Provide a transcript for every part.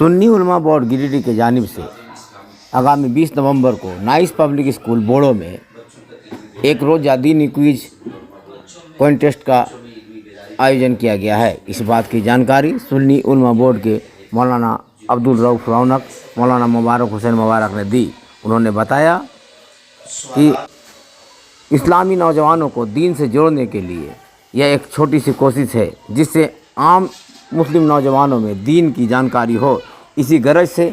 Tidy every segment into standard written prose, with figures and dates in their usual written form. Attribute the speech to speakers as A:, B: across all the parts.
A: सुन्नी उलमा बोर्ड गिरिडीह की जानिब से आगामी 20 नवंबर को नाइस पब्लिक स्कूल बोड़ो में एक रोज़ा दीनी क्विज कॉन्टेस्ट का आयोजन किया गया है। इस बात की जानकारी सुन्नी उलमा बोर्ड के मौलाना अब्दुल रऊफ रौनक, मौलाना मुबारक हुसैन मुबारक ने दी। उन्होंने बताया कि इस्लामी नौजवानों को दीन से जोड़ने के लिए यह एक छोटी सी कोशिश है जिससे आम मुस्लिम नौजवानों में दीन की जानकारी हो। इसी गरज से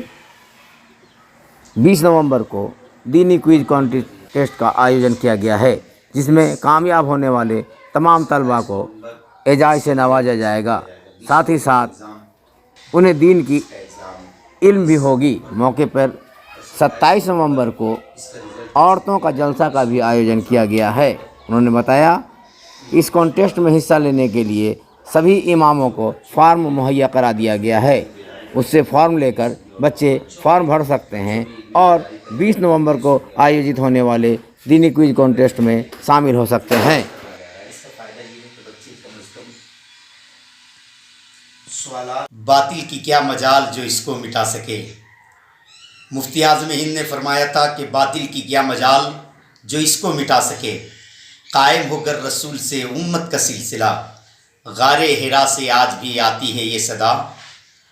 A: 20 नवंबर को दीनी क्विज कॉन्टेस्ट का आयोजन किया गया है, जिसमें कामयाब होने वाले तमाम तलबा को एजाज़ से नवाजा जाएगा। साथ ही साथ उन्हें दीन की इल्म भी होगी। मौके पर 27 नवंबर को औरतों का जलसा का भी आयोजन किया गया है। उन्होंने बताया इस कॉन्टेस्ट में हिस्सा लेने के लिए सभी इमामों को फॉर्म मुहैया करा दिया गया है। उससे फॉर्म लेकर बच्चे फॉर्म भर सकते हैं और 20 नवंबर को आयोजित होने वाले दीनी क्विज कॉन्टेस्ट में शामिल हो सकते हैं।
B: बातिल की क्या मजाल जो इसको मिटा सके। मुफ्ती आज़म हिंद ने फरमाया था कि बातिल की क्या मजाल जो इसको मिटा सके। कायम होकर रसूल से उम्मत का सिलसिला, गारे हिरा से आज भी आती है ये सदा।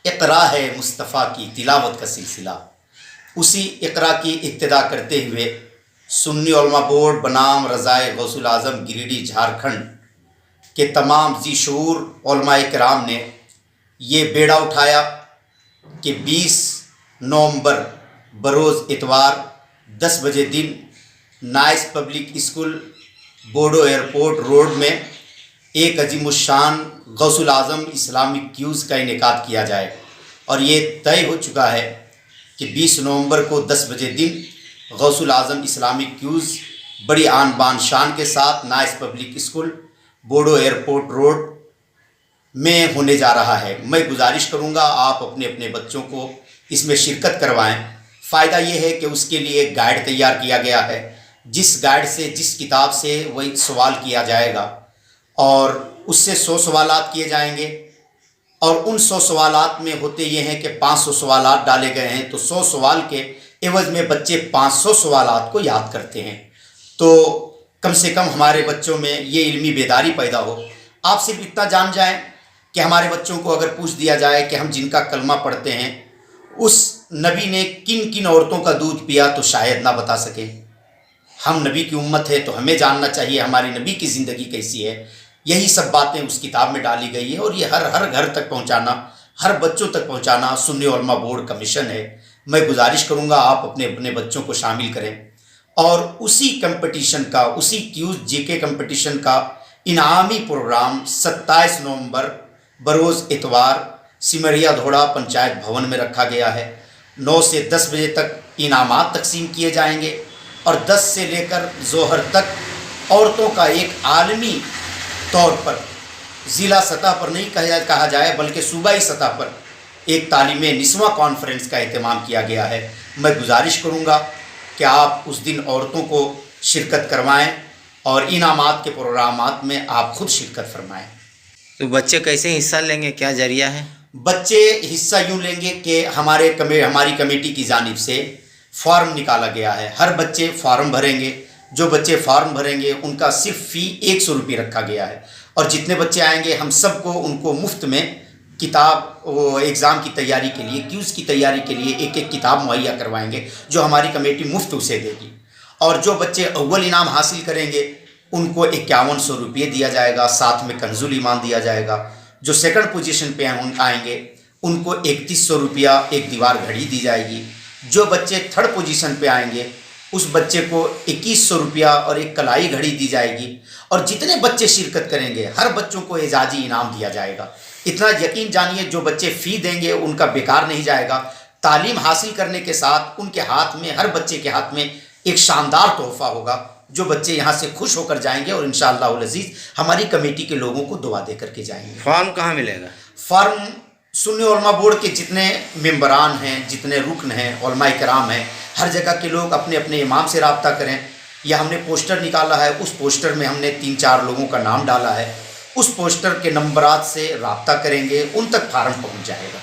B: इक़रा है मुस्तफ़ा की तिलावत का सिलसिला। उसी इक़रा की इब्तिदा करते हुए सुन्नी उलमा बोर्ड बनाम रज़ाए गौसुल आज़म गिरिडीह झारखंड के तमाम जी शऊर उलमा इकराम ने ये बेड़ा उठाया कि 20 नवंबर बरोज़ इतवार 10 बजे दिन nice public school Bodo airport road में एक अजीमुशान गौसुल आज़म इस्लामिक क्यूज़ का इनेकाद किया जाए। और ये तय हो चुका है कि 20 नवंबर को 10 बजे दिन गौसुल आज़म इस्लामिक क्यूज़ बड़ी आन बान शान के साथ nice public school Bodo airport road में होने जा रहा है। मैं गुजारिश करूँगा आप अपने अपने बच्चों को इसमें शिरकत करवाएं। फ़ायदा ये है कि उसके लिए एक गाइड तैयार किया गया है, जिस गाइड से, जिस किताब से वही सवाल किया जाएगा और उससे 100 सवालात किए जाएंगे। और उन 100 सवालात में होते ये हैं कि 500 सवालात डाले गए हैं, तो 100 सवाल के एवज़ में बच्चे 500 सवालात को याद करते हैं। तो कम से कम हमारे बच्चों में ये इल्मी बेदारी पैदा हो। आप सिर्फ इतना जान जाएं कि हमारे बच्चों को अगर पूछ दिया जाए कि हम जिनका कलमा पढ़ते हैं उस नबी ने किन किन औरतों का दूध पिया, तो शायद ना बता सके। हम नबी की उम्मत है तो हमें जानना चाहिए हमारी नबी की ज़िंदगी कैसी है। यही सब बातें उस किताब में डाली गई है और ये हर घर तक पहुंचाना, हर बच्चों तक पहुंचाना सुन्नी उलमा बोर्ड का मिशन है। मैं गुजारिश करूंगा आप अपने अपने बच्चों को शामिल करें और उसी कंपटीशन का, उसी क्यूज जीके कंपटीशन का इनामी प्रोग्राम 27 नवंबर बरोज़ इतवार सिमरिया धोड़ा पंचायत भवन में रखा गया है। 9 से 10 बजे तक इनामात तकसीम किए जाएंगे और 10 से लेकर ज़ोहर तक औरतों का एक आलमी तौर पर, ज़िला सतह पर नहीं कहा जाए बल्कि सूबाई सतह पर एक तालीमे निस्वा कॉन्फ्रेंस का एहतमाम किया गया है। मैं गुजारिश करूँगा कि आप उस दिन औरतों को शिरकत करवाएं और इनामात के प्रोग्रामात में आप खुद शिरकत फरमाएं।
A: तो बच्चे कैसे हिस्सा लेंगे, क्या जरिया है?
B: बच्चे हिस्सा यूँ लेंगे कि हमारी कमेटी की जानिब से फॉर्म निकाला गया है। हर बच्चे फॉर्म भरेंगे। जो बच्चे फॉर्म भरेंगे उनका सिर्फ फ़ी 100 रुपये रखा गया है और जितने बच्चे आएंगे हम सबको उनको मुफ्त में किताब, एग्ज़ाम की तैयारी के लिए, क्यूज़ की तैयारी के लिए एक एक किताब मुहैया करवाएंगे जो हमारी कमेटी मुफ्त उसे देगी। और जो बच्चे अव्वल इनाम हासिल करेंगे उनको 5100 रुपये दिया जाएगा, साथ में कंजुल ईमान दिया जाएगा। जो सेकंड पोजीशन पे आएंगे उनको 3100 रुपया एक दीवार घड़ी दी जाएगी। जो बच्चे थर्ड पोजीशन पे आएंगे उस बच्चे को 2100 रुपया और एक कलाई घड़ी दी जाएगी। और जितने बच्चे शिरकत करेंगे हर बच्चों को एजाजी इनाम दिया जाएगा। इतना यकीन जानिए जो बच्चे फ़ी देंगे उनका बेकार नहीं जाएगा। तालीम हासिल करने के साथ उनके हाथ में, हर बच्चे के हाथ में एक शानदार तोहफ़ा होगा जो बच्चे यहाँ से खुश होकर जाएंगे और इंशाअल्लाह अज़ीज़ हमारी कमेटी के लोगों को दुआ दे करके जाएंगे।
A: फॉर्म कहाँ मिलेगा?
B: फॉर्म सुन्नी उलमा बोर्ड के जितने मेंबरान हैं, जितने रुकन हैं, उलमा इकराम हैं, हर जगह के लोग अपने अपने इमाम से रब्ता करें। या हमने पोस्टर निकाला है, उस पोस्टर में हमने 3-4 लोगों का नाम डाला है। उस पोस्टर के नंबरात से रब्ता करेंगे, उन तक फार्म पहुँच जाएगा।